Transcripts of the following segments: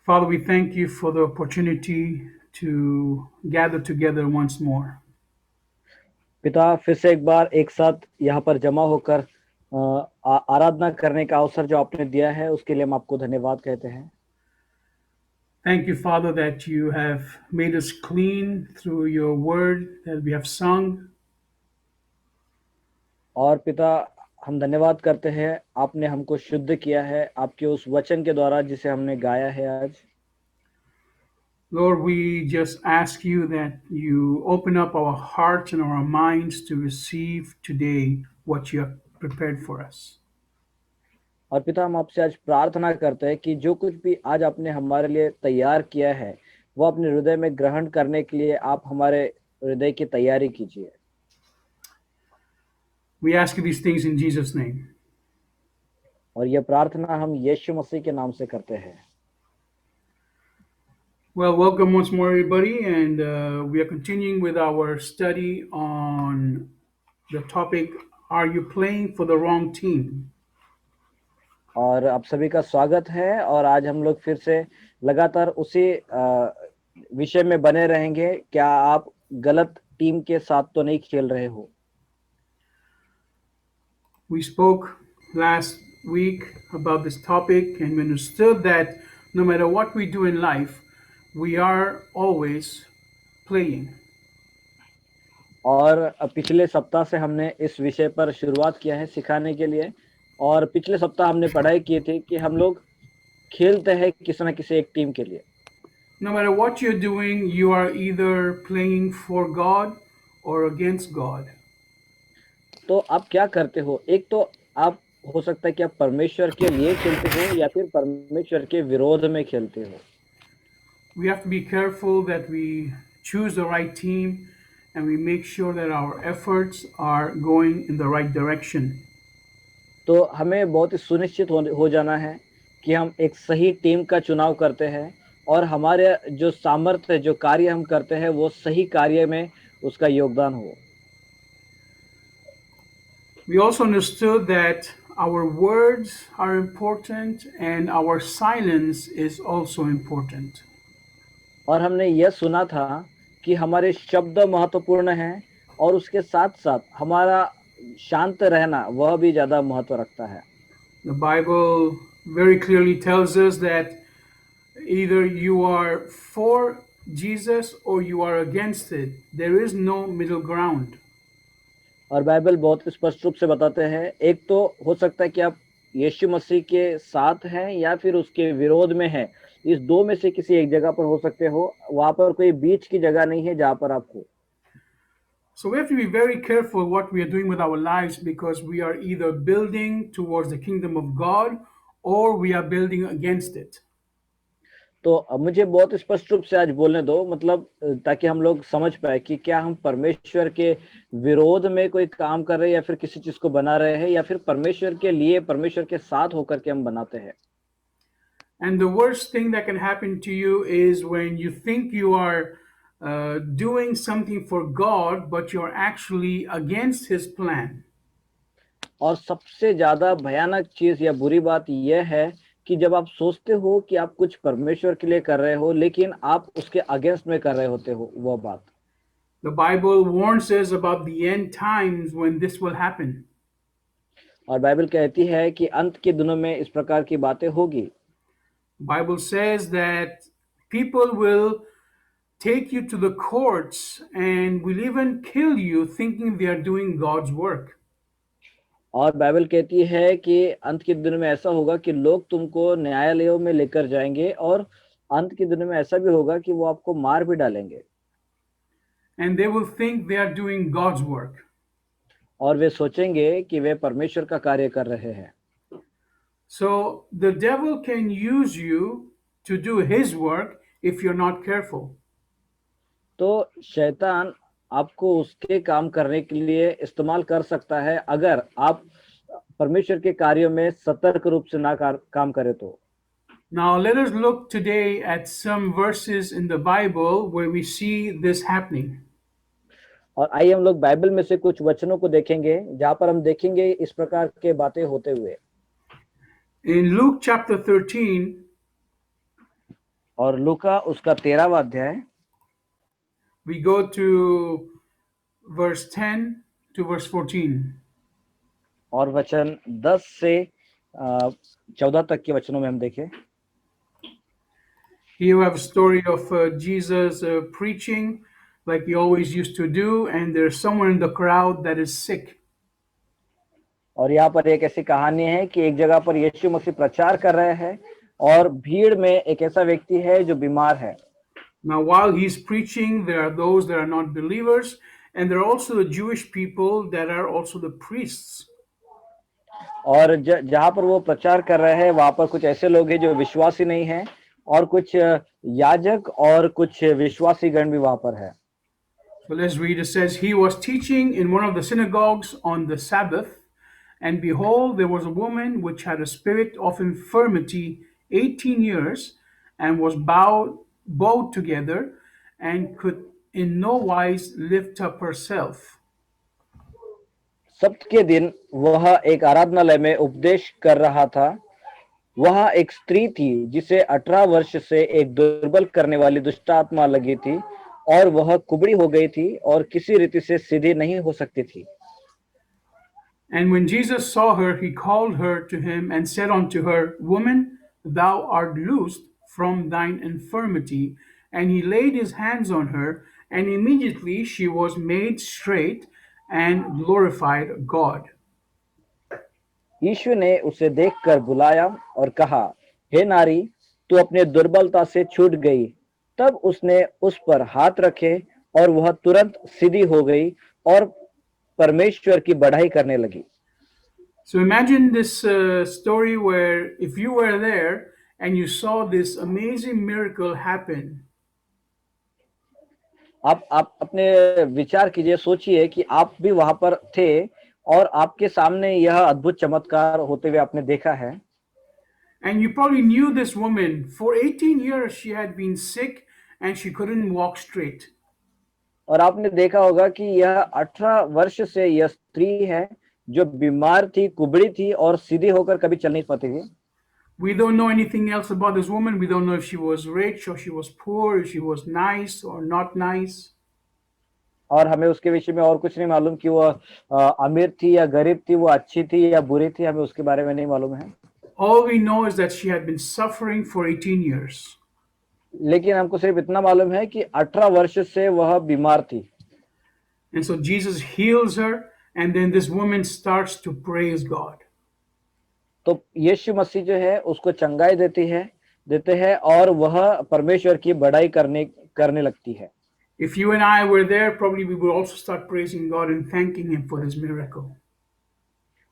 Father, we thank you for the opportunity to gather together once more. पिता फिर से एक बार एक साथ यहाँ पर जमा होकर आराधना करने का अवसर जो आपने दिया है उसके लिए हम आपको धन्यवाद कहते हैं। Thank you, Father, that you have made us clean through your word that we have sung. और पिता हम धन्यवाद करते हैं आपने हमको शुद्ध किया है आपके उस वचन के द्वारा जिसे हमने गाया है आज। Lord, we just ask you that you open up our hearts and our minds to receive today what you have prepared for us. और पिता हम आपसे आज प्रार्थना करते हैं कि जो कुछ भी आज आपने हमारे लिए तैयार किया है वो अपने हृदय में ग्रहण करने के लिए आप हमारे हृदय की तैयारी कीजिए। We ask you these things in Jesus' name. और यह प्रार्थना हम यीशु मसीह के नाम से करते हैं। Well, welcome once more, everybody, and we are continuing with our study on the topic, Are you playing for the wrong team? और आप सभी का स्वागत है और आज हम लोग फिर से लगातार उसी विषय में बने रहेंगे। क्या आप गलत टीम के साथ तो नहीं खेल रहे हो? We spoke last week about this topic and we understood that no matter what we do in life, we are always playing. और पिछले सप्ताह से हमने इस विषय पर शुरुआत किया है सिखाने के लिए। और पिछले सप्ताह हमने पढ़ाई की थी कि हम लोग खेलते हैं किसी न किसी एक टीम के लिए। No matter what you're doing, you are either playing for God or against God. तो आप क्या करते हो? एक तो आप हो सकता है कि आप परमेश्वर के लिए खेलते हो या फिर परमेश्वर के विरोध में खेलते हो। We have to be careful that we choose the right team and we make sure that our efforts are going in the right direction. तो हमें बहुत ही सुनिश्चित हो जाना है कि हम एक सही टीम का चुनाव करते हैं और हमारे जो सामर्थ्य जो कार्य हम करते हैं वो सही कार्य में उसका योगदान हो। We also understood that our words are important and our silence is also important. और हमने यह सुना था कि हमारे शब्द महत्वपूर्ण हैं और उसके साथ-साथ हमारा शांत रहना वह भी ज़्यादा महत्व रखता है। The Bible very clearly tells us that either you are for Jesus or you are against it. There is no middle ground. और बाइबल बहुत स्पष्ट रूप से बताते हैं, एक तो हो सकता है कि आप यीशु मसीह के साथ हैं या फिर उसके विरोध में हैं। इस दो में से किसी एक जगह पर हो सकते हो, वहाँ पर कोई बीच की जगह नहीं है जहाँ पर आप हो। So we have to be very careful what we are doing with our lives because we are either building towards the kingdom of God or we are building against it. तो मुझे बहुत स्पष्ट रूप से आज बोलने दो, मतलब ताकि हम लोग समझ पाए कि क्या हम परमेश्वर के विरोध में कोई काम कर रहे हैं या फिर किसी चीज को बना रहे हैं या फिर परमेश्वर के लिए परमेश्वर के साथ होकर के हम बनाते हैं। And the worst thing that can happen to you is when you think you are doing something for God, but you're actually against His plan. और सबसे ज्यादा भयानक चीज या बुरी बात यह है कि जब आप सोचते हो कि आप कुछ परमेश्वर के लिए कर रहे हो लेकिन आप उसके अगेंस्ट में कर रहे होते हो वह बात। The Bible warns us about the end times when this will happen. और बाइबल कहती है कि अंत के दिनों में इस प्रकार की बातें होगी। Bible says that people will take you to the courts and will even kill you thinking they are doing God's work. और बाइबल कहती है कि अंत के दिनों में ऐसा होगा कि लोग तुमको न्यायालयों में लेकर जाएंगे और अंत के दिनों में ऐसा भी होगा कि वो आपको मार भी डालेंगे। And they will think they are doing God's work. और वे सोचेंगे कि वे परमेश्वर का कार्य कर रहे हैं। So the devil can use you to do his work if you're not careful. तो शैतान आपको उसके काम करने के लिए इस्तेमाल कर सकता है अगर आप परमेश्वर के कार्यों में सतर्क रूप से ना काम करें तो। Now let us look today at some verses in the Bible where we see this happening. और आइए हम लोग बाइबल में से कुछ वचनों को देखेंगे जहां पर हम देखेंगे इस प्रकार के बातें होते हुए। In Luke chapter 13, और लूका उसका 13वां अध्याय We go to verse 10 to verse 14. और वचन 10 से 14 तक के वचनों में हम देखें। Here we have a story of Jesus preaching like he always used to do, and there's someone in the crowd that is sick. और यहाँ पर एक ऐसी कहानी है कि एक जगह पर यीशु मसीह प्रचार कर रहे हैं और भीड़ में एक ऐसा व्यक्ति है जो बीमार है। Now, while he's preaching, there are those that are not believers, and there are also the Jewish people that are also the priests. और जहाँ पर वो प्रचार कर रहे हैं वहां पर कुछ ऐसे लोग हैं जो विश्वासी नहीं हैं और कुछ याजक और कुछ विश्वासी गण भी वहां पर है। So let's read. It says, He was teaching in one of the synagogues on the Sabbath, and behold, there was a woman which had a spirit of infirmity 18 years, and was bowed together, and could in no wise lift up herself. सप्त के दिन वह एक आराधनालय में उपदेश कर रहा था। वह एक स्त्री थी जिसे 18 वर्ष से एक दुर्बल करने वाली दुष्ट आत्मा लगी थी और वह कुबड़ी हो गई थी और किसी रीति से सीधी नहीं हो सकती थी। And when Jesus saw her, he called her to him and said unto her, Woman, thou art loosed from thine infirmity. And he laid his hands on her, and immediately she was made straight and glorified God. यीशु ने उसे देखकर बुलाया और कहा, हे नारी, तू अपने दुर्बलता से छूट गई। तब उसने उस पर हाथ रखे और वह तुरंत सीधी हो गई और परमेश्वर की बढ़ाई करने लगी। So imagine this story where if you were there and you saw this amazing miracle happen, आप अपने विचार कीजिए, सोचिए कि आप भी वहां पर थे और आपके सामने यह अद्भुत चमत्कार होते हुए आपने देखा है। and you probably knew this woman. For 18 years she had been sick and she couldn't walk straight. और आपने देखा होगा कि यह 18 वर्ष से यह स्त्री है जो बीमार थी, कुबड़ी थी और सीधी होकर कभी चल नहीं पाती थी। We don't know anything else about this woman. We don't know if she was rich or she was poor, if she was nice or not nice. और हमें उसके विषय में और कुछ नहीं मालूम कि वह अमीर थी या गरीब थी, वो अच्छी थी या बुरी थी, हमें उसके बारे में नहीं मालूम है। All we know is that she had been suffering for 18 years. लेकिन हमको सिर्फ इतना मालूम है कि 18 वर्ष से वह बीमार थी। And so Jesus heals her, and then this woman starts to praise God. तो यीशु मसीह जो है उसको चंगाई देते हैं और वह परमेश्वर की बड़ाई करने लगती है। If you and I were there, probably we would also start praising God and thanking Him for this miracle.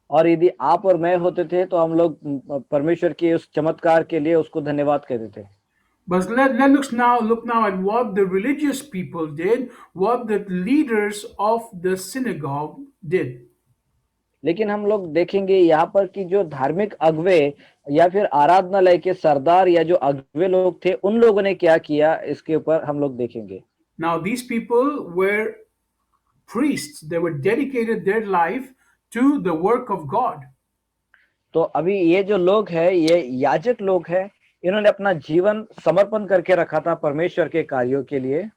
और यदि आप और मैं होते थे तो हम लोग परमेश्वर के उस चमत्कार के लिए उसको धन्यवाद कहते थे। But let's look now at what the religious people did, what the leaders of the synagogue did. लेकिन हम लोग देखेंगे यहाँ पर कि जो धार्मिक अगुवे या फिर आराधनालय के सरदार या जो अगुवे लोग थे उन लोगों ने क्या किया, इसके ऊपर हम लोग देखेंगे। Now these people were priests. They were dedicated their life to the work of God. तो अभी ये जो लोग हैं ये याजक लोग हैं, इन्होंने अपना जीवन समर्पण करके रखा था परमेश्वर के कार्यों के लिए।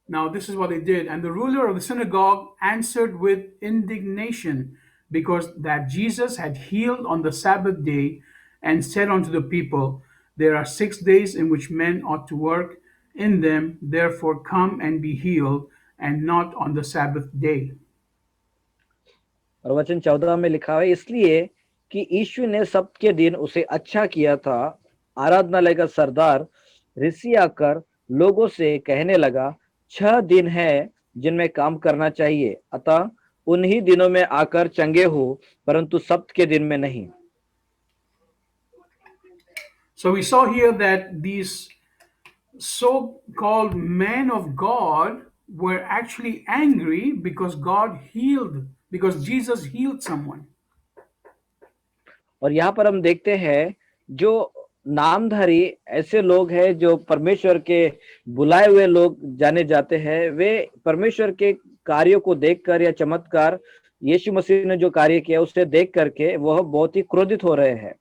Now this is what they did. And the ruler of the synagogue answered with indignation because that Jesus had healed on the Sabbath day, and said unto the people, There are 6 days in which men ought to work in them, therefore come and be healed, and not on the Sabbath day. और वचन 14 में लिखा है, इसलिए कि यीशु ने सब्त के दिन उसे अच्छा किया था। आराधनालय का सरदार ऋषि आकर लोगों से कहने लगा, 6 दिन है जिनमें काम करना चाहिए, अतः उन्हीं दिनों में आकर चंगे हो, परंतु सब्त के दिन में नहीं। So we saw here that these so-called men of God were actually angry because because Jesus healed someone. और यहाँ पर हम देखते हैं जो नामधारी ऐसे लोग हैं जो परमेश्वर के बुलाए हुए लोग जाने जाते हैं, वे परमेश्वर के कार्यों को देखकर या चमत्कार यीशु मसीह ने जो कार्य किया उसे देख करके वह बहुत ही क्रोधित हो रहे हैं।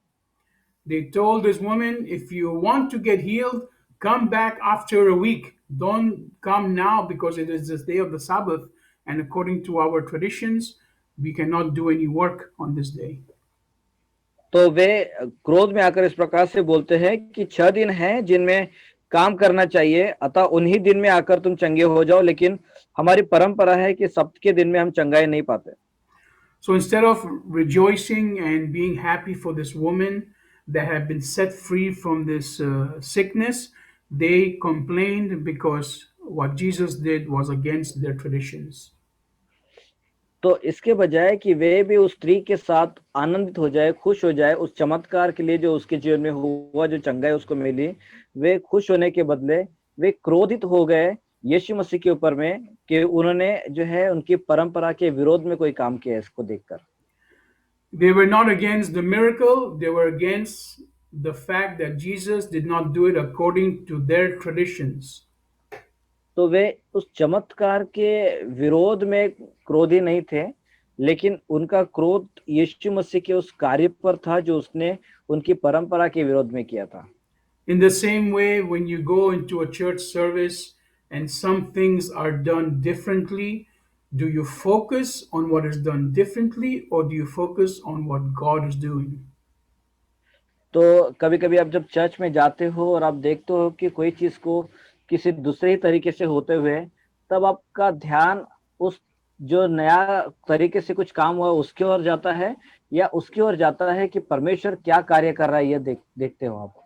They told this woman, if you want to get healed, Come back after a week. Don't come now because it is the day of the Sabbath, and according to our traditions, we cannot do any work on this day. तो वे क्रोध में आकर इस प्रकार से बोलते हैं कि 6 दिन हैं जिनमें काम करना चाहिए, अतः उन्हीं दिन में आकर तुम चंगे हो जाओ, लेकिन हमारी परंपरा है कि सप्त के दिन में हम चंगाई नहीं पाते। So instead of rejoicing and being happy for this woman that had been set free from this sickness, they complained because what Jesus did was against their traditions. तो इसके बजाय कि वे भी उस स्त्री के साथ आनंदित हो जाए, खुश हो जाए उस चमत्कार के लिए जो उसके जीवन में हुआ, जो चंगाई उसको मिली, वे खुश होने के बदले वे क्रोधित हो गए यीशु मसीह के ऊपर में कि उन्होंने जो है उनकी परंपरा के विरोध में कोई काम किया इसको देखकर। They were not against the miracle, they were against the fact that Jesus did not do it according to their traditions. तो वे उस चमत्कार के विरोध में क्रोधी नहीं थे, लेकिन उनका क्रोध यीशु मसीह के उस कार्य पर था जो उसने उनकी परंपरा के विरोध में किया था। In the same way, when you go into a church service and some things are done differently, do you focus on what is done differently or do you focus on what God is doing? तो कभी-कभी आप जब church में जाते हो और आप देखते हो कि कोई चीज को किसी दूसरे ही तरीके से होते हुए, तब आपका ध्यान उस जो नया तरीके से कुछ काम हुआ उसकी ओर जाता है, या उसकी ओर जाता है कि परमेश्वर क्या कार्य कर रहा है, ये देखते हो आप।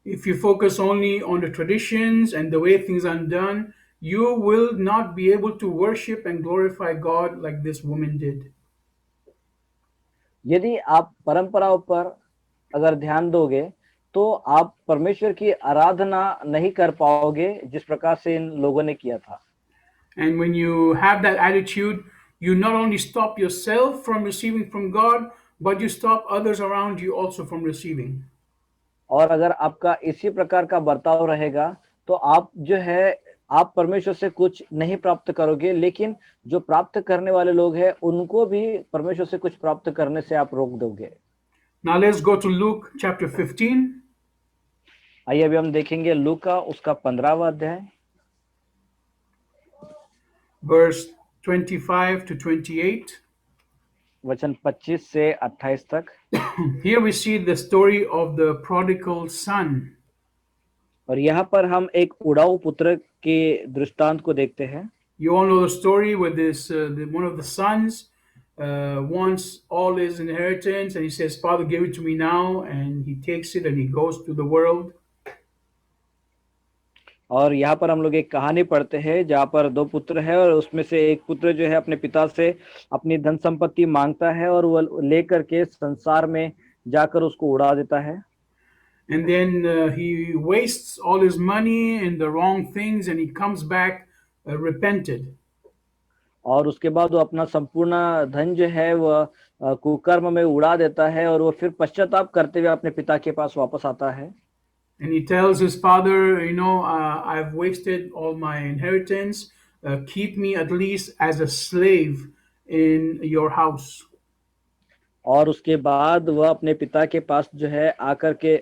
If you focus only on the traditions and the way things are done, you will not be able to worship and glorify God like this woman did. यदि आप परंपराओं पर अगर ध्यान दोगे, तो आप परमेश्वर की आराधना नहीं कर पाओगे जिस प्रकार से इन लोगों ने किया था। And when you have that attitude, you not only stop yourself from receiving from God, but you stop others around you also from receiving. और अगर आपका इसी प्रकार का बर्ताव रहेगा, तो आप जो है आप परमेश्वर से कुछ नहीं प्राप्त करोगे, लेकिन जो प्राप्त करने वाले लोग हैं उनको भी परमेश्वर से कुछ प्राप्त करने से आप रोक दोगे। Now let's go to Luke chapter 15, आइए अभी हम देखेंगे लूका उसका 15वां अध्याय verse 25 to 28. वचन 25 से 28 तक। Here we see the story of the prodigal son. और यहाँ पर हम एक उड़ाऊ पुत्र के दृष्टांत को देखते हैं। You all know the story where one of the sons wants all his inheritance, and he says, "Father, give it to me now," and he takes it and he goes to the world. और यहाँ पर हम लोग एक कहानी पढ़ते हैं जहाँ पर दो पुत्र है, और उसमें से एक पुत्र जो है अपने पिता से अपनी धन संपत्ति मांगता है और वह लेकर के संसार में जाकर उसको उड़ा देता है। And then he wastes all his money in the wrong things, and he comes back repented. और उसके बाद वो अपना संपूर्ण धन जो है वह कुकर्म में उड़ा देता है, और वो फिर पश्चाताप करते हुए अपने पिता के पास वापस आता है। And he tells his father, I've wasted all my inheritance. Keep me at least as a slave in your house. और उसके बाद वह अपने पिता के पास जो है आकर के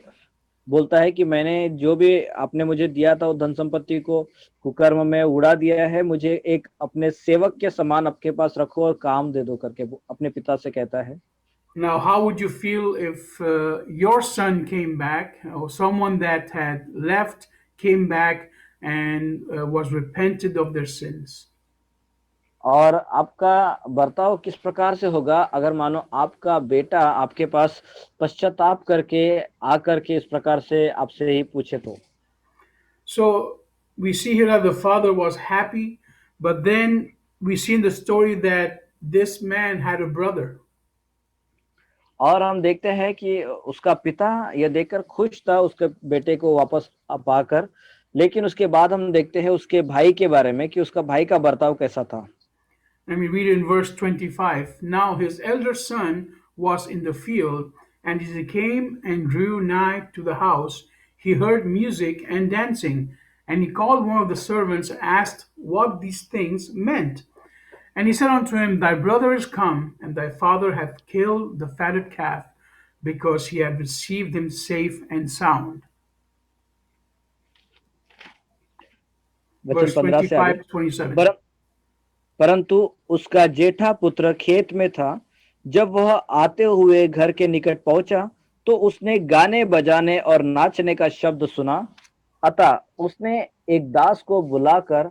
बोलता है कि मैंने जो भी आपने मुझे दिया था वो धन संपत्ति को कुकर्म में उड़ा दिया है, मुझे एक अपने सेवक के समान आपके पास रखो और काम दे दो करके वो अपने पिता से कहता है। Now, how would you feel if your son came back, or someone that had left came back and was repented of their sins? और आपका बर्ताव किस प्रकार से होगा अगर मानो आपका बेटा आपके पास पश्चाताप करके आकर के इस प्रकार से आपसे ही पूछे तो। So we see here that the father was happy, but then we see in the story that this man had a brother. और हम देखते हैं कि उसका पिता यह देखकर खुश था उसके बेटे को वापस पाकर, लेकिन उसके बाद हम देखते हैं उसके भाई के बारे में कि उसका भाई का बर्ताव कैसा था। And we read in verse 25, now his elder son was in the field, and as he came and drew nigh to the house, he heard music and dancing. And he called one of the servants and asked what these things meant. And he said unto him, thy brother is come, and thy father hath killed the fatted calf, because he had received him safe and sound. वचन verse 15 से आगे। 25 to 27. पर, परंतु उसका जेठा पुत्र खेत में था। जब वह आते हुए घर के निकट पहुंचा तो उसने गाने बजाने और नाचने का शब्द सुना। अतः उसने एक दास को बुलाकर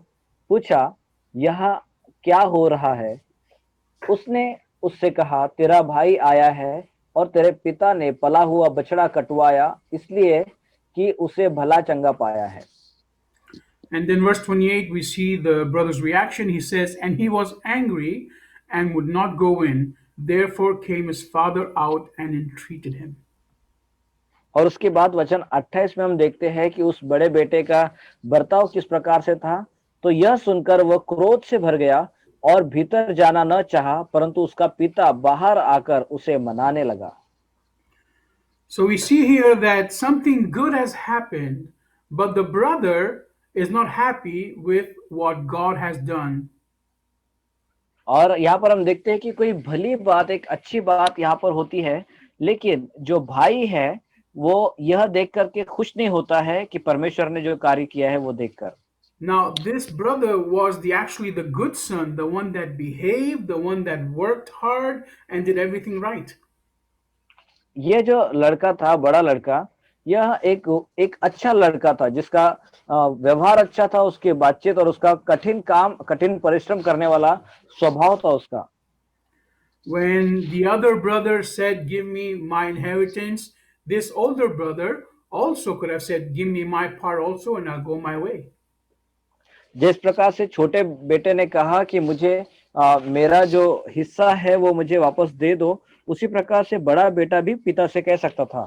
पूछा, यह क्या हो रहा है? उसने उससे कहा, तेरा भाई आया है और तेरे पिता ने पला हुआ बछड़ा कटवाया, इसलिए कि उसे भला चंगा पाया है। And then verse 28, we see the brother's reaction. He says, and he was angry and would not go in. Therefore came his father out and entreated him. और उसके बाद वचन 28 में हम देखते हैं कि उस बड़े बेटे का बर्ताव किस प्रकार से था। तो यह सुनकर वह क्रोध से भर गया और भीतर जाना न चाहा, परंतु उसका पिता बाहर आकर उसे मनाने लगा। So we see here that something good has happened, but the brother is not happy with what God has done. और यहाँ पर हम देखते हैं कि कोई भली बात, एक अच्छी बात यहाँ पर होती है, लेकिन जो भाई है वो यह देख करके खुश नहीं होता है कि परमेश्वर ने जो कार्य किया है वो देखकर। Now, this brother was actually the good son, the one that behaved, the one that worked hard and did everything right. ये जो लड़का था, बड़ा लड़का, यह एक एक अच्छा लड़का था जिसका व्यवहार अच्छा था, उसके बातचीत और उसका कठिन परिश्रम करने वाला स्वभाव था उसका। When the other brother said, give me my inheritance, this older brother also could have said, give me my part also and I'll go my way. जिस प्रकार से छोटे बेटे ने कहा कि मुझे मेरा जो हिस्सा है वो मुझे वापस दे दो, उसी प्रकार से बड़ा बेटा भी पिता से कह सकता था।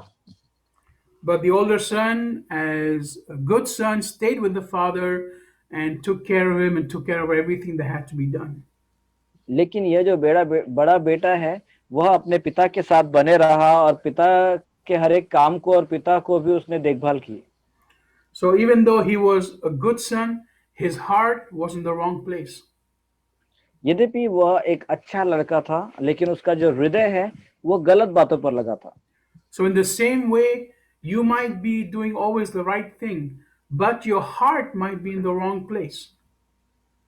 But the older son, as a good son, stayed with the father and took care of him and took care of everything that had to be done. लेकिन यह जो बड़ा बेटा है वह अपने पिता के साथ बने रहा और पिता के हर एक काम को और पिता को भी उसने देखभाल की। So even though he was a good son, his heart was in the wrong place. यद्यपि वह एक अच्छा लड़का था, लेकिन उसका जो हृदय है वो गलत बातों पर लगा था। So in the same way, you might be doing always the right thing, but your heart might be in the wrong place.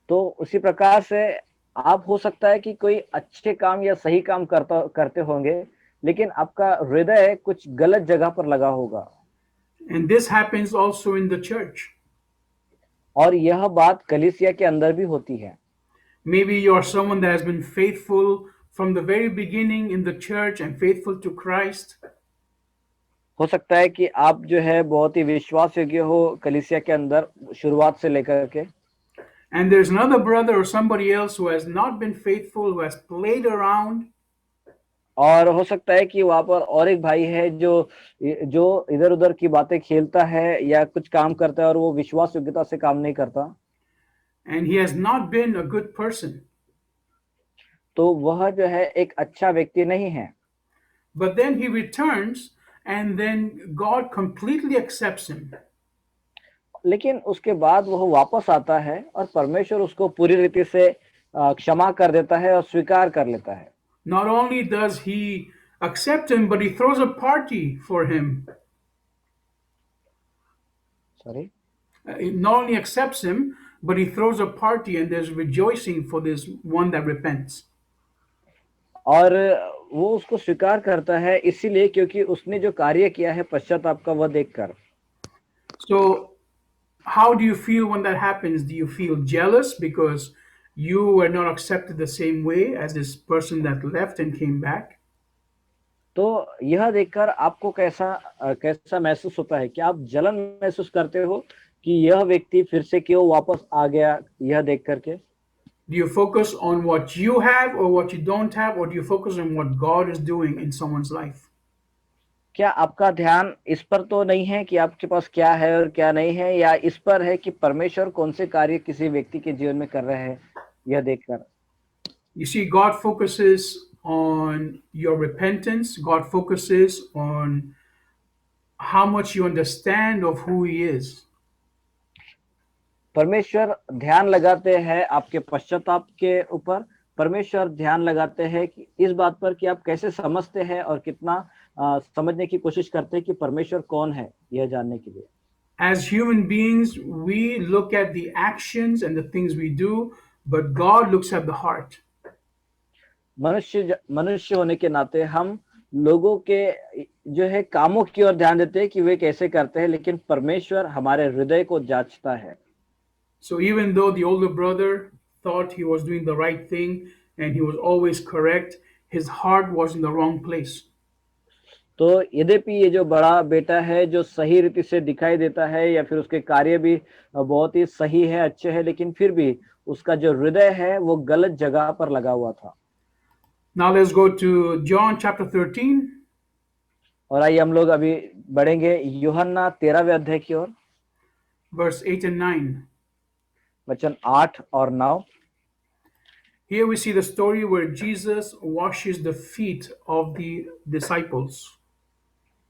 तो उसी प्रकार से आप हो सकता है कि कोई अच्छे काम या सही काम करते होंगे, लेकिन आपका हृदय कुछ गलत जगह पर लगा होगा। And this happens also in the church. और यह बात कलीसिया के अंदर भी होती है। Maybe you're someone that has been faithful from the very beginning in the church and faithful to Christ. हो सकता है कि आप जो है बहुत ही विश्वास योग्य हो कलीसिया के अंदर शुरुआत से लेकर के, And there's another brother or somebody else who has not been faithful, who has played around. और हो सकता है कि वहां पर और एक भाई है जो इधर उधर की बातें खेलता है या कुछ काम करता है और वो विश्वास योग्यता से काम नहीं करता, And he has not been a good person. तो वह जो है एक अच्छा व्यक्ति नहीं है। But then he returns and then God completely accepts him. लेकिन उसके बाद वह वापस आता है और परमेश्वर उसको पूरी रीति से क्षमा कर देता है और स्वीकार कर लेता है। Not only does he accept him, but he throws a party for him. Sorry Not only accepts him, but he throws a party and there's rejoicing for this one that repents. और वो उसको स्वीकार करता है इसीलिए क्योंकि उसने जो कार्य किया है पश्चाताप का वह देखकर। So, how do you feel when that happens? Do you feel jealous because you were not accepted the same way as this person that left and came back? तो यह देखकर आपको कैसा महसूस होता है? क्या आप जलन महसूस करते हो कि यह व्यक्ति फिर से क्यों वापस आ गया, यह देख करके? Do you focus on what you have or what you don't have, or do you focus on what God is doing in someone's life? क्या आपका ध्यान इस पर तो नहीं है कि आपके पास क्या है और क्या नहीं है, या इस पर है कि परमेश्वर कौन से कार्य किसी व्यक्ति के जीवन में कर रहे हैं, यह देखकर? You see, God focuses on your repentance. God focuses on how much you understand of who He is. परमेश्वर ध्यान लगाते हैं आपके पश्चाताप के ऊपर। परमेश्वर ध्यान लगाते हैं कि इस बात पर कि आप कैसे समझते हैं और कितना समझने की कोशिश करते हैं कि परमेश्वर कौन है, यह जानने के लिए। As human beings, we look at the actions and the things we do, but God looks at the heart. मनुष्य होने के नाते हम लोगों के जो है कामों की ओर ध्यान देते हैं कि वे कैसे करते हैं, लेकिन परमेश्वर हमारे हृदय को जांचता है। So even though the older brother thought he was doing the right thing and he was always correct, his heart was in the wrong place. तो यद्यपि ये जो बड़ा बेटा है जो सही रीति से दिखाई देता है या फिर उसके कार्य भी बहुत ही सही है, अच्छे हैं, लेकिन फिर भी उसका जो हृदय है वो गलत जगह पर लगा हुआ था। Now let's go to John chapter 13, और आइए हम लोग अभी बढ़ेंगे यूहन्ना 13वें अध्याय की ओर, verse 8 and 9. वचन 8 और 9। Here we see the story where Jesus washes the feet of the disciples.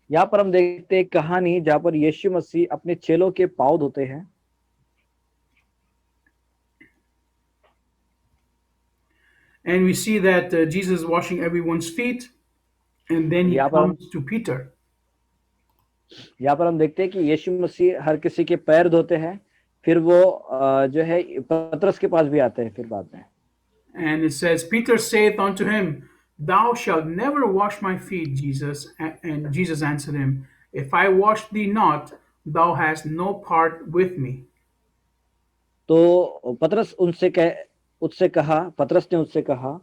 यहाँ पर हम देखते हैं कहानी जहाँ पर यीशु मसीह अपने चेलों के पांव धोते हैं। And we see that Jesus is washing everyone's feet, and then he यहाँ पर हम comes to Peter. यहाँ पर हम देखते हैं कि यीशु मसीह हर किसी के पैर धोते हैं, फिर वो जो है पतरस के पास भी आते हैं फिर बाद में। And it says, Peter saith unto him, Thou shalt never wash my feet, Jesus. And Jesus answered him, If I wash thee not, thou hast no part with me. तो पतरस ने उससे कहा,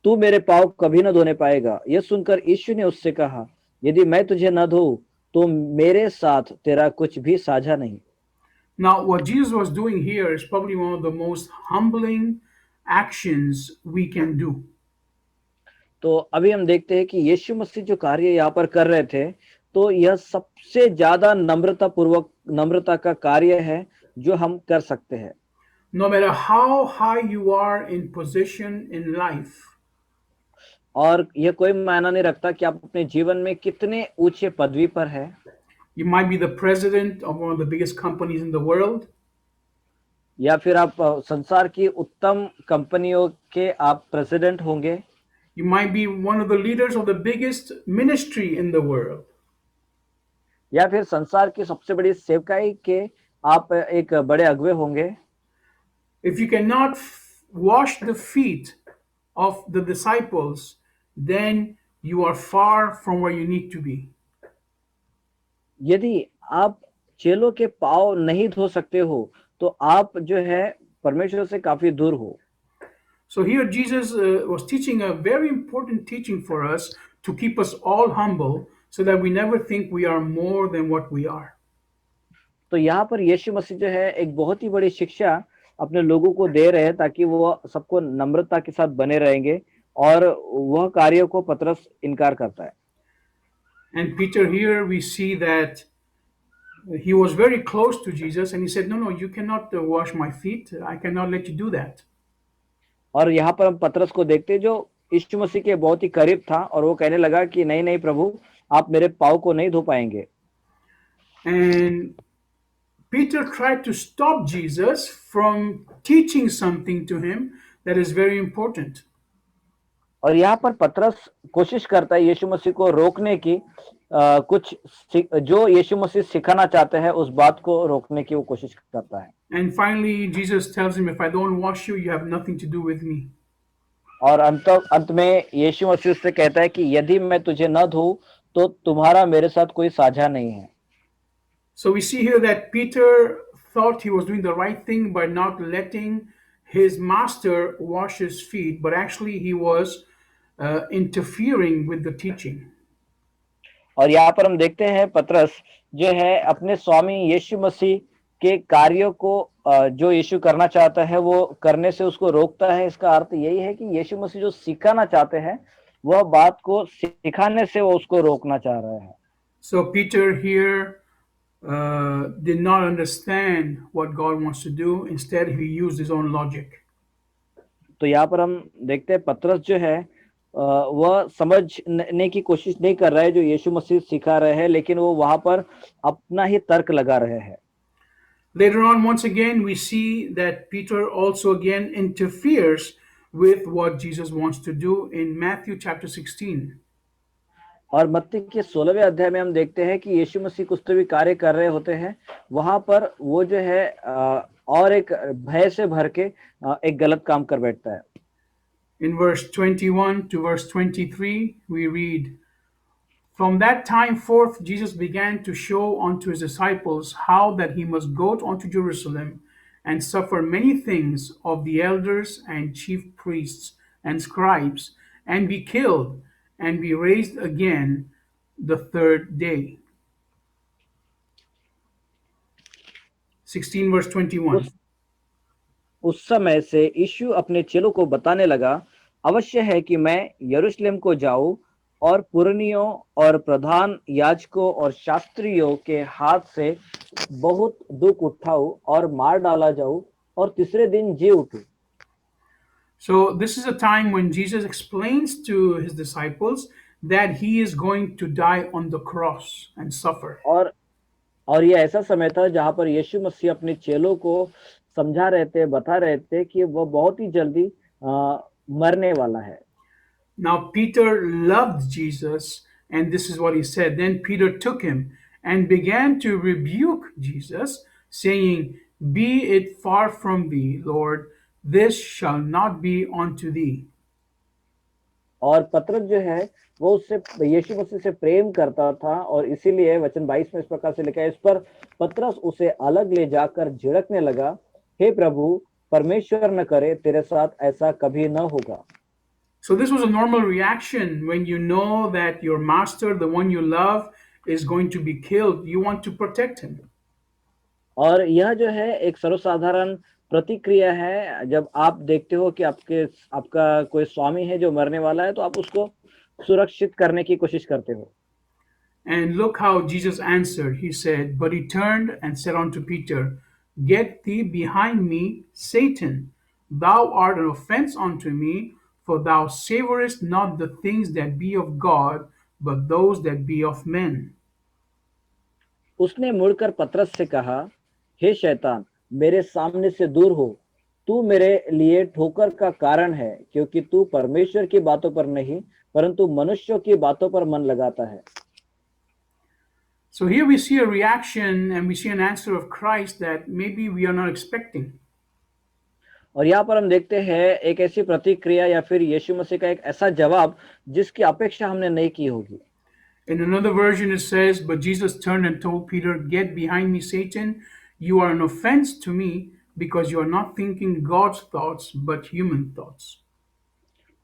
तू मेरे पाँव कभी न धोने पाएगा। यह सुनकर यीशु ने उससे कहा, यदि मैं तुझे न धोऊं तो मेरे साथ तेरा कुछ भी साझा नहीं। Now, what Jesus was doing here is probably one of the most humbling actions we can do. तो अभी हम देखते हैं कि यीशु मसीह जो कार्य यहाँ पर कर रहे थे, तो यह सबसे ज्यादा नम्रता का कार्य है जो हम कर सकते हैं। No matter how high you are in position in life, और यह कोई मायना नहीं रखता कि आप अपने जीवन में कितने ऊंचे पदवी पर है। you might be the president of one of the biggest companies in the world. या फिर आप संसार की उत्तम कंपनियों के आप प्रेसिडेंट होंगे। You might be one of the leaders of the biggest ministry in the world. या फिर संसार की सबसे बड़ी सेवकाई के आप एक बड़े अगुवे होंगे। If you cannot wash the feet of the disciples, then you are far from where you need to be. यदि आप चेलों के पाँव नहीं धो सकते हो तो आप जो है परमेश्वर से काफी दूर हो। So here Jesus was teaching a very important teaching for us to keep us all humble so that we never think we are more than what we are. तो यहाँ पर यीशु मसीह जो है एक बहुत ही बड़ी शिक्षा अपने लोगों को दे रहे हैं ताकि वो सबको नम्रता के साथ बने रहेंगे, और वह कार्य को पतरस इनकार करता है। And Peter here we see that he was very close to Jesus and he said, No, you cannot wash my feet. I cannot let you do that. और यहाँ पर हम पतरस को देखते हैं जो यीशु मसीह के बहुत ही करीब था, और वो कहने लगा कि नहीं नहीं प्रभु, आप मेरे पाँव को नहीं धो पाएंगे। And Peter tried to stop Jesus from teaching something to him that is very important. और यहाँ पर पतरस कोशिश करता है यीशु मसीह को रोकने की, कुछ जो यीशु मसीह सिखाना चाहते हैं उस बात को रोकने की वो कोशिश करता है। And finally Jesus tells him, If I don't wash you, you have nothing to do with me. और अंत में यीशु मसीह से कहता है कि यदि मैं तुझे न धोऊं तो तुम्हारा मेरे साथ कोई साझा नहीं है। So we see here that Peter thought he was doing the right thing by not letting his master wash his feet, but actually he was interfering with the teaching. और यहाँ पर हम देखते हैं पतरस जो है अपने स्वामी यीशु मसीह के कार्यों को जो यीशु करना चाहता है वो करने से उसको रोकता है। इसका अर्थ यही है कि यीशु मसीह जो सिखाना चाहते हैं वह बात को सिखाने से वो उसको रोकना चाह रहा है। So Peter here did not understand what God wants to do. Instead, he used his own logic. तो यहाँ पर हम देखते हैं पतरस जो है वह समझने की कोशिश नहीं कर रहा है जो यीशु मसीह सिखा रहे हैं, लेकिन वो वहां पर अपना ही तर्क लगा रहे हैं। Later on, once again, we see that Peter also again interferes with what Jesus wants to do in Matthew chapter 16. और मत्ती के 16वें अध्याय में हम देखते हैं कि यीशु मसीह कुछ तो भी कार्य कर रहे होते हैं, वहां पर वो जो है और एक भय से भर के एक गलत काम कर बैठता है। In verse 21 to verse 23, we read, From that time forth, Jesus began to show unto his disciples how that he must go unto Jerusalem and suffer many things of the elders and chief priests and scribes, and be killed, and be raised again the third day. 16 verse 21. उस उस समय से यीशु अपने चेलों को बताने लगा, अवश्य है कि मैं यरूशलेम को जाऊं और पुरनियों और प्रधान याजकों और शास्त्रियों के हाथ से बहुत दुख उठाऊं और मार डाला जाऊं और तीसरे दिन जी उठूं। So, this is a time when Jesus explains to his disciples that he is going to die on the cross and suffer. और और ये ऐसा समय था जहां पर यीशु मसीह अपने चेलों को समझा रहे थे, बता रहे थे कि वो बहुत ही जल्दी मरने वाला है। Now, Peter loved Jesus, and this is what he said. Then Peter took him and began to rebuke Jesus, saying, Be it far from thee, Lord, this shall not be unto thee. और पतरस जो है वो उससे यीशु मसीह से प्रेम करता था, और इसीलिए वचन 22 में इस प्रकार से लिखा है, इस पर पतरस उसे अलग ले जाकर झिड़कने लगा, हे प्रभु, परमेश्वर न करे तेरे साथ ऐसा कभी न होगा। So, this was a normal reaction when you know that your master, the one you love, is going to be killed. You want to protect him. और यह जो है एक सर्वसाधारण प्रतिक्रिया है, जब आप देखते हो कि आपका कोई स्वामी है जो मरने वाला है, तो आप उसको सुरक्षित करने की कोशिश करते हो। And look how Jesus answered. He said, But he turned and said unto Peter, Get thee behind me, Satan. Thou art an offense unto me, for thou savorest not the things that be of God, but those that be of men. उसने मुड़कर पतरस से कहा, हे शैतान, मेरे सामने से दूर हो, तू मेरे लिए ठोकर का कारण है, क्योंकि तू परमेश्वर की बातों पर नहीं परंतु मनुष्यों की बातों पर मन लगाता है। So here we see a reaction and we see an answer of Christ that maybe we are not expecting. और यहाँ पर हम देखते हैं एक ऐसी प्रतिक्रिया या फिर यीशु मसीह का एक ऐसा जवाब जिसकी अपेक्षा हमने नहीं की होगी। In another version, it says, But Jesus turned and told Peter, Get behind me, Satan. You are an offense to me because you are not thinking God's thoughts, but human thoughts.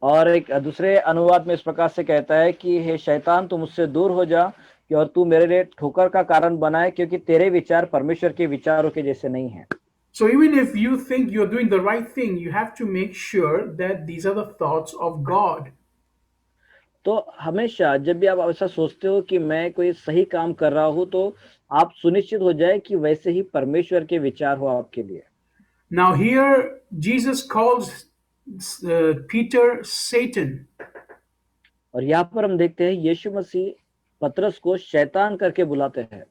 और एक दूसरे अनुवाद में इस प्रकार से कहता है कि हे शैतान, तू मुझसे दूर हो जा, कि और तू मेरे लिए ठोकर का कारण बनाए, क्योंकि तेरे विचार परमेश्वर के विचारों के जैसे नहीं हैं। So even if you think you're doing the right thing, you have to make sure that these are the thoughts of God. तो हमेशा जब भी आप ऐसा सोचते हो कि मैं कोई सही काम कर रहा हूं, तो आप सुनिश्चित हो जाए कि वैसे ही परमेश्वर के विचार हो आपके लिए। Now here Jesus calls Peter Satan. और यहाँ पर हम देखते हैं यीशु मसीह पतरस को शैतान करके बुलाते हैं।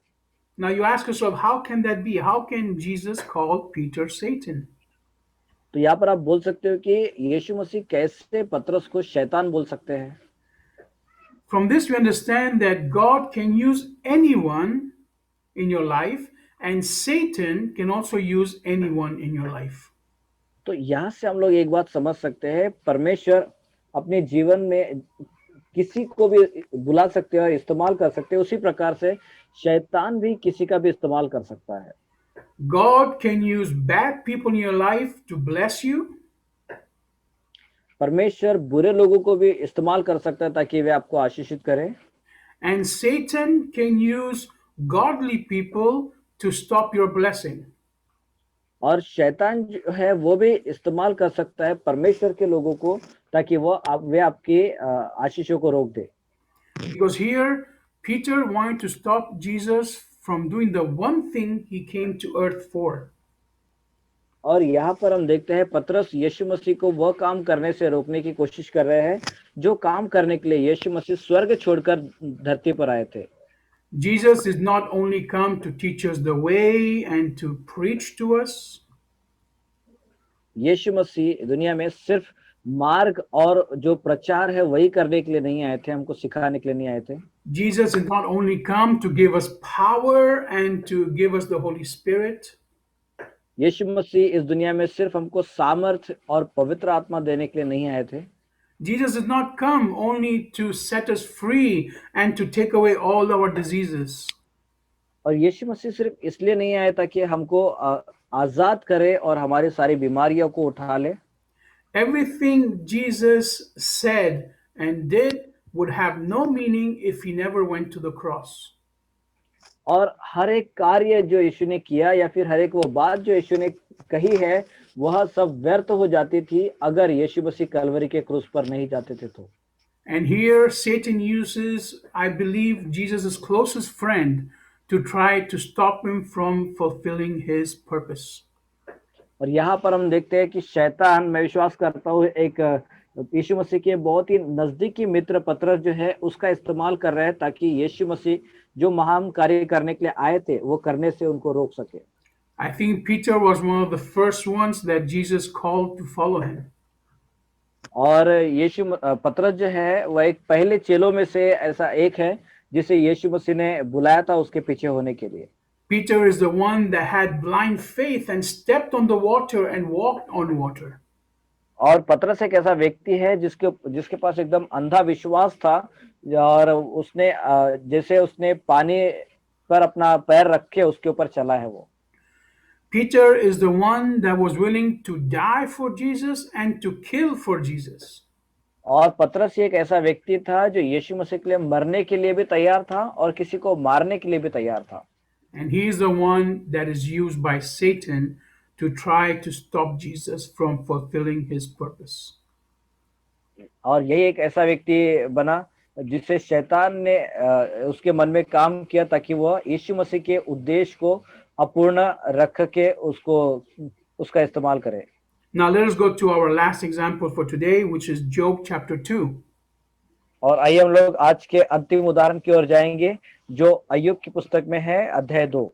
Now you ask yourself, how can that be? How can Jesus call Peter Satan? तो यहाँ पर आप बोल सकते हो कि यीशु मसीह कैसे पतरस को शैतान बोल सकते हैं। From this we understand that God can use anyone in your life and Satan can also use anyone in your life. तो यहाँ से हम लोग एक बात समझ सकते हैं, परमेश्वर अपने जीवन में किसी को भी बुला सकते हैं और इस्तेमाल कर सकते हैं, उसी प्रकार से शैतान भी किसी का भी इस्तेमाल कर सकता है। God can use bad people in your life to bless you. परमेश्वर बुरे लोगों को भी इस्तेमाल कर सकता है ताकि वे आपको आशीषित करें। And Satan can use godly people to stop your blessing. और शैतान जो है वो भी इस्तेमाल कर सकता है परमेश्वर के लोगों को, ताकि वे आपके आशीषों को रोक दे। Because here Peter wanted to stop Jesus from doing the one thing he came to earth for. और यहाँ पर हम देखते हैं पतरस यीशु मसीह को वह काम करने से रोकने की कोशिश कर रहे हैं जो काम करने के लिए यीशु मसीह स्वर्ग छोड़कर धरती पर आए थे। Jesus did not only come to teach us the way and to preach to us. यीशु मसीह दुनिया में सिर्फ मार्ग और जो प्रचार है वही करने के लिए नहीं आए थे, हमको सिखाने के लिए नहीं आए थे। Jesus did not only come to give us power and to give us the Holy Spirit, यीशु मसीह इस दुनिया में सिर्फ हमको सामर्थ और पवित्र आत्मा देने के लिए नहीं आए थे। Jesus did not come only to set us free and to take away all our diseases. और यीशु मसीह सिर्फ इसलिए नहीं आया ताकि हमको आजाद करे और हमारी सारी बीमारियों को उठा ले। Everything Jesus said and did would have no meaning if he never went to the cross. और हर एक कार्य जो यीशु ने किया या फिर हर एक वो बात जो यीशु ने कही है वह सब व्यर्थ हो जाती थी अगर यीशु मसीह कलवरी के क्रूस पर नहीं जाते थे तो। And here Satan uses, I believe, Jesus' closest friend to try to stop him from fulfilling his purpose. और यहाँ पर हम देखते हैं कि शैतान, मैं विश्वास करता हूँ, एक यीशु मसीह के बहुत ही नजदीकी मित्र पतरस जो है उसका इस्तेमाल कर रहे हैं ताकि यीशु मसीह जो महान कार्य करने के लिए आए थे वो करने से उनको रोक सके। I think Peter was one of the first ones that Jesus called to follow him. और पतरस जो है वह एक पहले चेलों में से ऐसा एक है जिसे यीशु मसीह ने बुलाया था उसके पीछे होने के लिए। Peter is the one that had blind faith and stepped on the water and walked on water. और पतरस एक ऐसा व्यक्ति है जिसके पास एकदम अंधा विश्वास था और उसने जैसे उसने पानी पर अपना पैर रख के उसके ऊपर चला है वो। Peter is the one that was willing to die for Jesus and to kill for Jesus. और पतरस एक ऐसा व्यक्ति था जो यीशु मसीह के लिए मरने के लिए भी तैयार था और किसी को मारने के लिए भी तैयार था। And he is the one that is used by Satan to try to stop Jesus from fulfilling his purpose. और यही एक ऐसा व्यक्ति बना जिससे शैतान ने उसके मन में काम किया ताकि वह यीशु मसीह के उद्देश्य को अपूर्ण रख के उसका इस्तेमाल करे। Now let us go to our last example for today, which is Job chapter 2. और आइए हम लोग आज के अंतिम उदाहरण की ओर जाएंगे जो अय्यूब की पुस्तक में है, अध्याय 2।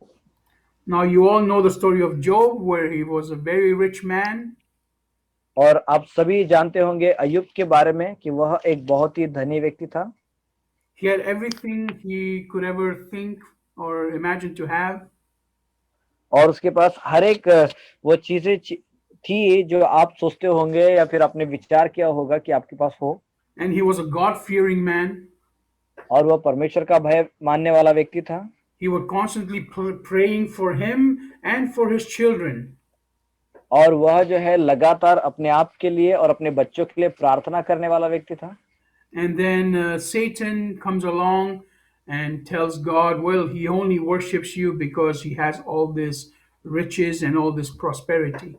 Now you all know the story of Job, where he was a very rich man. और आप सभी जानते होंगे अय्यूब के बारे में कि वह एक बहुत ही धनी व्यक्ति था। He had everything he could ever think or imagine to have. और उसके पास हर एक वो चीजें थी जो आप सोचते होंगे या फिर आपने विचार किया होगा कि आपके पास हो। And he was a God-fearing man. और वह परमेश्वर का भय मानने वाला व्यक्ति था। He was constantly praying for him and for his children. और वह जो है लगातार अपने आप के लिए और अपने बच्चों के लिए प्रार्थना करने वाला व्यक्ति था। And then Satan comes along and tells God, well, he only worships you because he has all this riches and all this prosperity.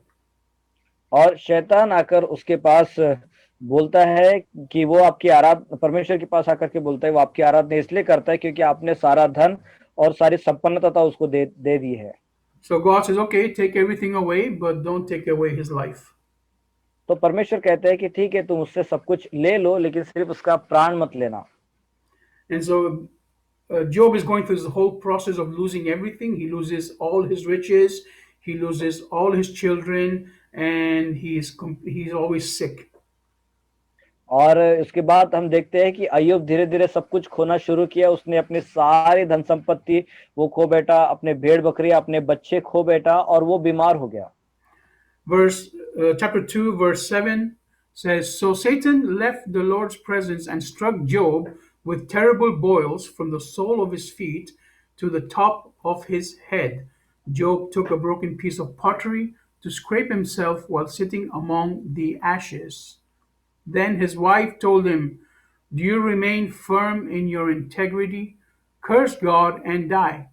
और शैतान आकर उसके पास बोलता है कि वो आपकी परमेश्वर के पास आकर के बोलता है वो आपकी आराधना इसलिए करता है क्योंकि आपने सारा धन और सारी संपन्नता उसको दे दी है। So God says, okay, take everything away, but don't take away his life. तो परमेश्वर कहते हैं कि ठीक है तुम उससे सब कुछ ले लो लेकिन सिर्फ उसका प्राण मत लेना। And so Job is going through this whole process of losing everything. He loses all his riches, he loses all his children, and he's always sick. और इसके बाद हम देखते हैं कि अय्यूब धीरे धीरे सब कुछ खोना शुरू किया। उसने अपनी सारी धन संपत्ति वो खो बैठा, अपने भेड़ बकरी, अपने बच्चे खो बैठा और वो बीमार हो गया। Chapter 2 verse 7 says, so Satan left the Lord's presence and struck Job with terrible boils from the sole of his feet to the top of his head. Job took a broken piece of pottery to scrape himself while sitting among the ashes. Then his wife told him, do you remain firm in your integrity? Curse God and die.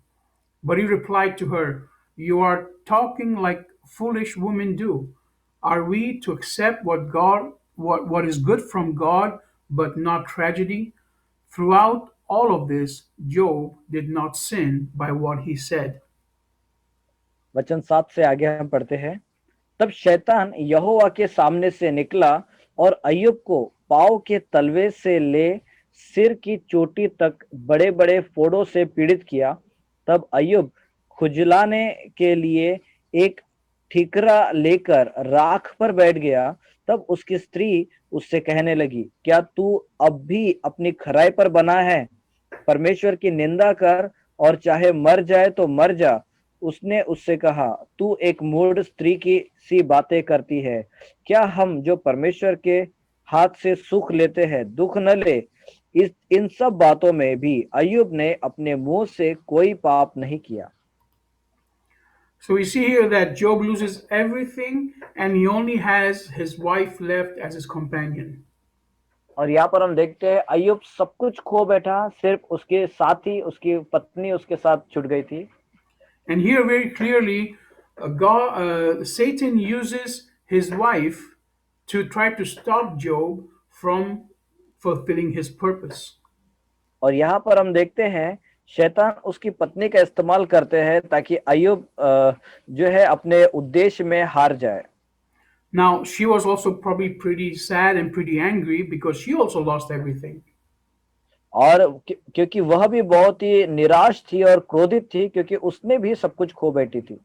But he replied to her, you are talking like foolish women do. Are we to accept what is good from God, but not tragedy? Throughout all of this, Job did not sin by what he said. वचन 7 से आगे हम पढ़ते हैं। तब शैतान यहोवा के सामने से निकला और अय्यूब को पाँव के तलवे से ले सिर की चोटी तक बड़े बड़े फोड़ों से पीड़ित किया। तब अय्यूब खुजलाने के लिए एक ठीकरा लेकर राख पर बैठ गया, तब उसकी स्त्री उससे कहने लगी, क्या तू अब भी अपनी खराई पर बना है? परमेश्वर की निंदा कर और चाहे मर जाए तो मर जा। उसने उससे कहा, तू एक मूढ़ स्त्री की सी बातें करती है। क्या हम जो परमेश्वर के हाथ से सुख लेते हैं दुख न ले? इस इन सब बातों में भी अय्यूब ने अपने मुंह से कोई पाप नहीं किया। So we see here that Job loses everything and he only has his wife left as his companion. और यहाँ पर हम देखते हैं अय्यूब सब कुछ खो बैठा, सिर्फ उसके साथी, उसकी पत्नी उसके साथ छूट गई थी। And here, very clearly, Satan uses his wife to try to stop Job from fulfilling his purpose. और यहाँ पर हम देखते हैं शैतान उसकी पत्नी का इस्तेमाल करते हैं ताकि अय्यूब जो है अपने उद्देश्य में हार जाए। Now, she was also probably pretty sad and pretty angry because she also lost everything. और क्योंकि वह भी बहुत ही निराश थी और क्रोधित थी, क्योंकि उसने भी सब कुछ खो बैठी थी।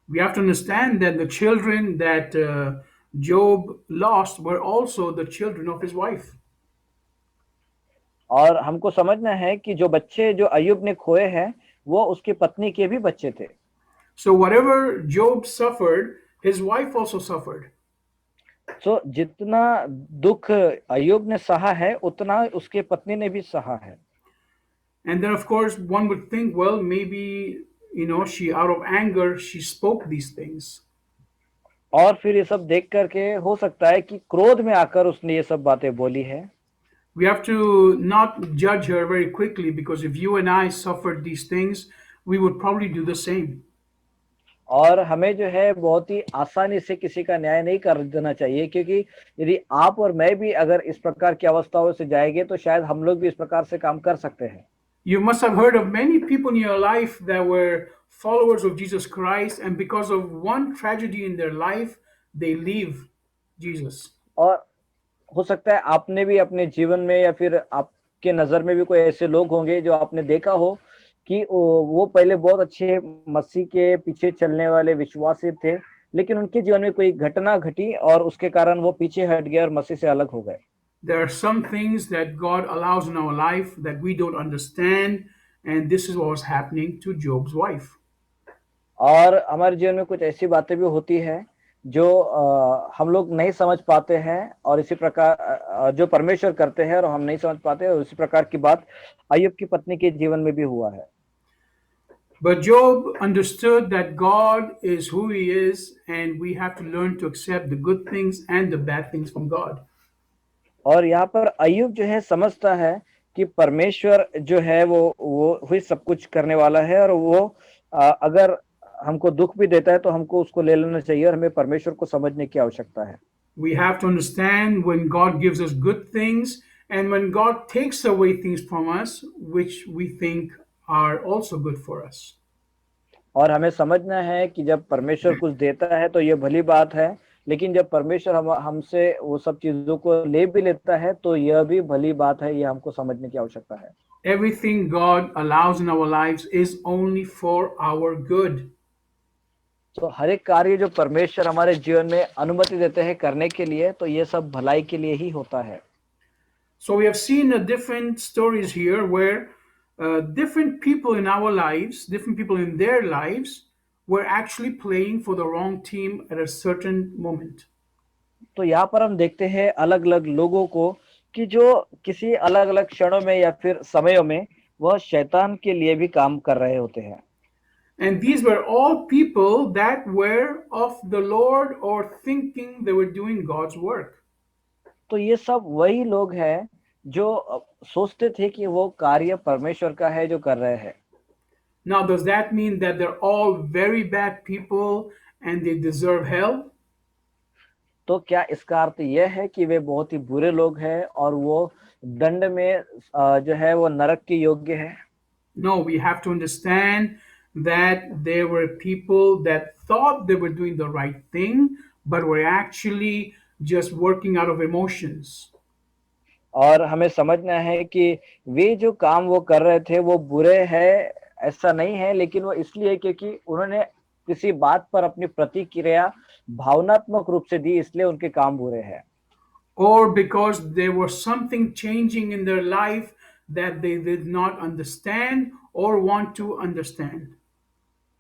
We have to understand that the children that Job lost were also the children of his wife. और हमको समझना है कि जो बच्चे जो अय्यूब ने खोए हैं वो उसकी पत्नी के भी बच्चे थे। So, whatever Job suffered, his wife also suffered. तो जितना दुख अय्यूब ने सहा है उतना उसके पत्नी ने भी सहा है। And then, of course, one would think, well, maybe, she, out of anger, she spoke these things. और फिर ये सब देख करके हो सकता है कि क्रोध में आकर उसने ये सब बातें बोली है। We have to not judge her very quickly because if you and I suffered these things, we would probably do the same. और हमें जो है बहुत ही आसानी से किसी का न्याय नहीं कर देना चाहिए, क्योंकि यदि आप और मैं भी अगर इस प्रकार की अवस्थाओं से जाएंगे तो शायद हम लोग भी इस प्रकार से काम कर सकते हैं। You must have heard of many people in your life that were followers of Jesus Christ, and because of one tragedy in their life, they leave Jesus. और हो सकता है आपने भी अपने जीवन में या फिर आपके नजर में भी कोई ऐसे लोग होंगे जो आपने देखा हो कि वो पहले बहुत अच्छे मसीह के पीछे चलने वाले विश्वासी थे, लेकिन उनके जीवन में कोई घटना घटी और उसके कारण वो पीछे हट गए और मसीह से अलग हो गए। There are some things that God allows in our life that we don't understand, and this is what was happening to Job's wife. और हमारे जीवन में कुछ ऐसी बातें भी होती है जो हम लोग नहीं समझ पाते हैं, और इसी प्रकार जो परमेश्वर करते हैं और हम नहीं समझ पाते, और इसी प्रकार की बात अय्यूब की पत्नी के जीवन में भी हुआ है। But Job understood that God is who he is, and we have to learn to accept the good things and the bad things from God. और यहाँ पर अय्यूब जो है समझता है कि परमेश्वर जो है वो ही सब कुछ करने वाला है, और वो अगर हमको दुख भी देता है तो हमको उसको ले लेना चाहिए, और हमें परमेश्वर को समझने की आवश्यकता है। We have to understand when God gives us good things and when God takes away things from us which we think are also good for us. और हमें समझना है कि जब परमेश्वर कुछ देता है तो ये भली बात है, लेकिन जब परमेश्वर हमसे वो सब चीजों को ले भी लेता है तो यह भी भली बात है, ये हमको समझने की आवश्यकता है। Everything God allows in our lives is only for our good. तो हर एक कार्य जो परमेश्वर हमारे जीवन में अनुमति देते हैं करने के लिए, तो ये सब भलाई के लिए ही होता है। So we have seen different stories here where different people in our lives, different people in their lives, were actually playing for the wrong team at a certain moment. तो यहाँ पर हम देखते हैं अलग अलग लोगों को कि जो किसी अलग अलग क्षणों में या फिर समयों में वह शैतान के लिए भी काम कर रहे होते हैं। And these were all people that were of the Lord or thinking they were doing God's work. तो ये सब वही लोग हैं जो सोचते थे कि वो कार्य परमेश्वर का है जो कर रहे हैं। Now, does that mean that they're all very bad people and they deserve hell? तो क्या इसका अर्थ यह है कि वे बहुत ही बुरे लोग हैं और वो दंड में जो है वो नरक के योग्य है? No, we have to understand that there were people that thought they were doing the right thing, but were actually just working out of emotions. और हमें समझना है कि वे जो काम वो कर रहे थे वो बुरे हैं ऐसा नहीं है, लेकिन वो इसलिए क्योंकि उन्होंने किसी बात पर अपनी प्रतिक्रिया भावनात्मक रूप से दी, इसलिए उनके काम बुरे हैं। or because there was something changing in their life that they did not understand or want to understand.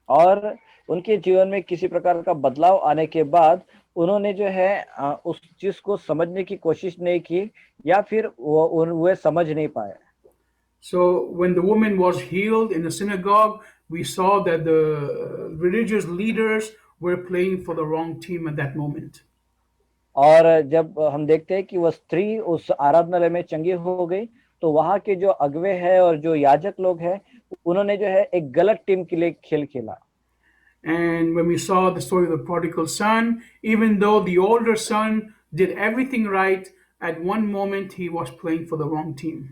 और उनके जीवन में किसी प्रकार का बदलाव आने के बाद उन्होंने जो है उस चीज को समझने की कोशिश नहीं की, या फिर वे समझ नहीं पाए। So, when the woman was healed in the synagogue, we saw that the religious leaders were playing for the wrong team at that moment. और जब हम देखते हैं कि वह स्त्री उस आराधनालय में चंगी हो गई, तो वहां के जो अगुवे हैं और जो याजक लोग हैं, उन्होंने जो है एक गलत टीम के लिए खेल खेला। And when we saw the story of the prodigal son, even though the older son did everything right, at one moment he was playing for the wrong team.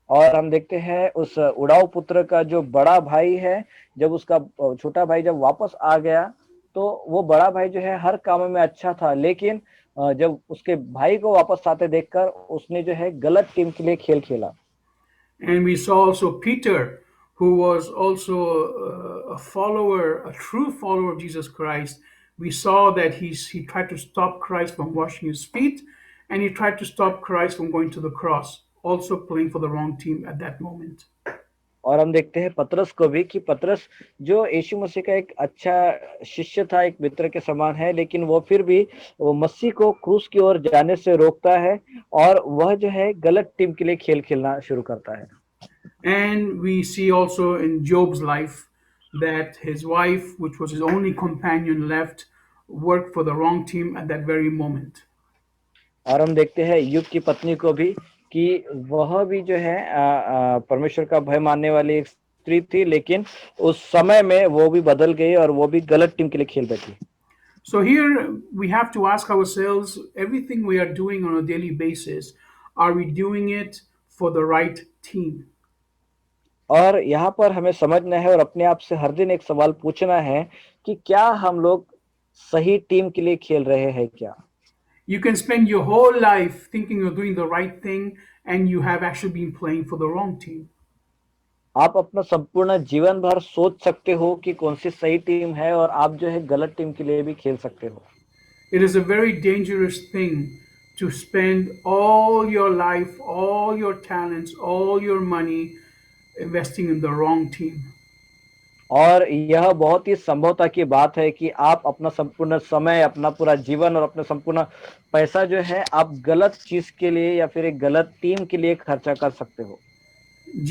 और हम देखते हैं उस उड़ाऊ पुत्र का जो बड़ा भाई है, जब उसका छोटा भाई जब वापस आ गया, तो वो बड़ा भाई जो है हर काम में अच्छा था, लेकिन जब उसके भाई को वापस आते देखकर उसने जो है गलत टीम के लिए खेल खेला। And we saw also Peter, who was also a follower, a true follower of Jesus Christ. We saw that he tried to stop Christ from washing his feet, and he tried to stop Christ from going to the cross, also playing for the wrong team at that moment. और हम देखते हैं पतरस को भी, कि पतरस जो यीशु मसीह का एक अच्छा शिष्य था, एक मित्र के समान है, लेकिन वो फिर भी वो मसीह को क्रूस की ओर जाने से रोकता है, और वह जो है गलत टीम के लिए खेल खेलना शुरू करता है। And we see also in Job's life that his wife, which was his only companion left, worked for the wrong team at that very moment. और हम देखते हैं युग की पत्नी को भी, कि वह भी जो है परमेश्वर का भय मानने वाली एक स्त्री थी, लेकिन उस समय में वो भी बदल गई और वो भी गलत टीम के लिए खेल बैठी। So here we have to ask ourselves, everything we are doing on a daily basis, are we doing it for the right team? और यहाँ पर हमें समझना है और अपने आप से हर दिन एक सवाल पूछना है कि क्या हम लोग सही टीम के लिए खेल रहे हैं क्या? You can spend your whole life thinking you're doing the right thing, and you have actually been playing for the wrong team. आप अपना संपूर्ण जीवन भर सोच सकते हो कि कौन सी सही टीम है, और आप जो है गलत टीम के लिए भी खेल सकते हो। It is a very dangerous thing to spend all your life, all your talents, all your money investing in the wrong team. और यह बहुत ही संभवता की बात है कि आप अपना संपूर्ण समय, अपना पूरा जीवन और अपना संपूर्ण पैसा जो है आप गलत चीज के लिए या फिर एक गलत टीम के लिए खर्चा कर सकते हो।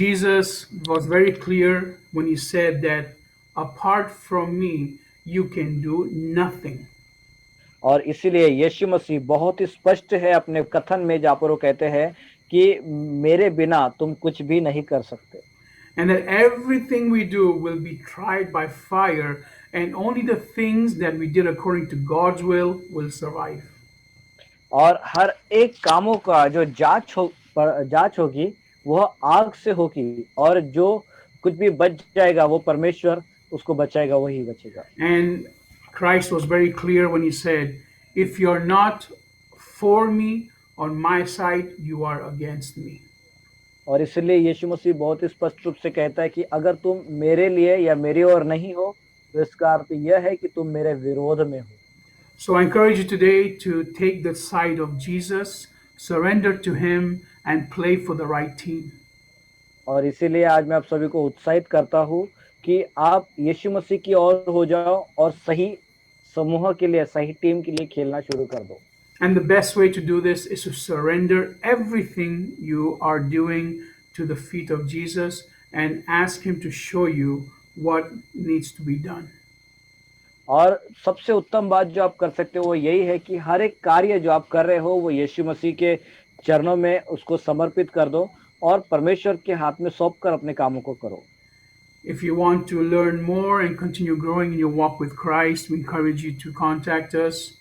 Jesus was very clear when he said that apart from me, you can do nothing. और इसीलिए यीशु मसीह बहुत ही स्पष्ट है अपने कथन में, जहाँ पर वो कहते हैं कि मेरे बिना तुम कुछ भी नहीं कर सकते। And that everything we do will be tried by fire, and only the things that we did according to God's will survive. और हर एक कामों का जो जांच होगी वह आग से होगी, और जो कुछ भी बच जाएगा वो परमेश्वर उसको बचाएगा, वही बचेगा। And Christ was very clear when he said, if you're not for me, on my side, you are against me. और इसलिए यीशु मसीह बहुत ही स्पष्ट रूप से कहता है कि अगर तुम मेरे लिए या मेरी ओर नहीं हो, तो इसका अर्थ यह है कि तुम मेरे विरोध में हो। So I encourage you today to take the side of Jesus, surrender to him, and play for the right team. और इसीलिए आज मैं आप सभी को उत्साहित करता हूँ कि आप यीशु मसीह की ओर हो जाओ और सही समूह के लिए, सही टीम के लिए खेलना शुरू कर दो। And the best way to do this is to surrender everything you are doing to the feet of Jesus and ask him to show you what needs to be done. और सबसे उत्तम बात जो आप कर सकते हो वो यही है कि हर एक कार्य जो आप कर रहे हो वो यीशु मसीह के चरणों में उसको समर्पित कर दो, और परमेश्वर के हाथ में सौंप कर अपने कामों को करो। If you want to learn more and continue growing in your walk with Christ, we encourage you to contact us,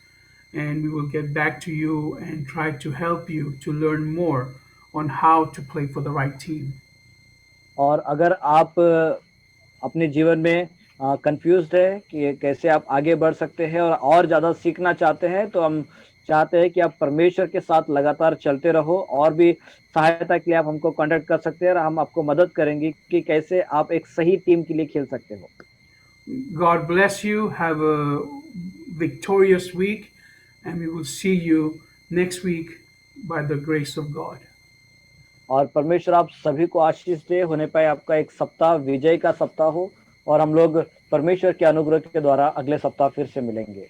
and we will get back to you and try to help you to learn more on how to play for the right team. और अगर आप अपने जीवन में confused है कि कैसे आप आगे बढ़ सकते हैं और ज़्यादा सीखना चाहते हैं, तो हम चाहते हैं कि आप परमेश्वर के साथ लगातार चलते रहो, और भी सहायता के लिए आप हमको कांटेक्ट कर सकते हैं, और हम आपको मदद करेंगे कि कैसे आप एक सही टीम के लिए खेल सकते हो। God bless you. Have a victorious week, and we will see you next week by the grace of God. और परमेश्वर आप सभी को आशीष दे, होने पाए आपका एक सप्ताह विजय का सप्ताह हो, और हम लोग परमेश्वर के अनुग्रह के द्वारा अगले सप्ताह फिर से मिलेंगे।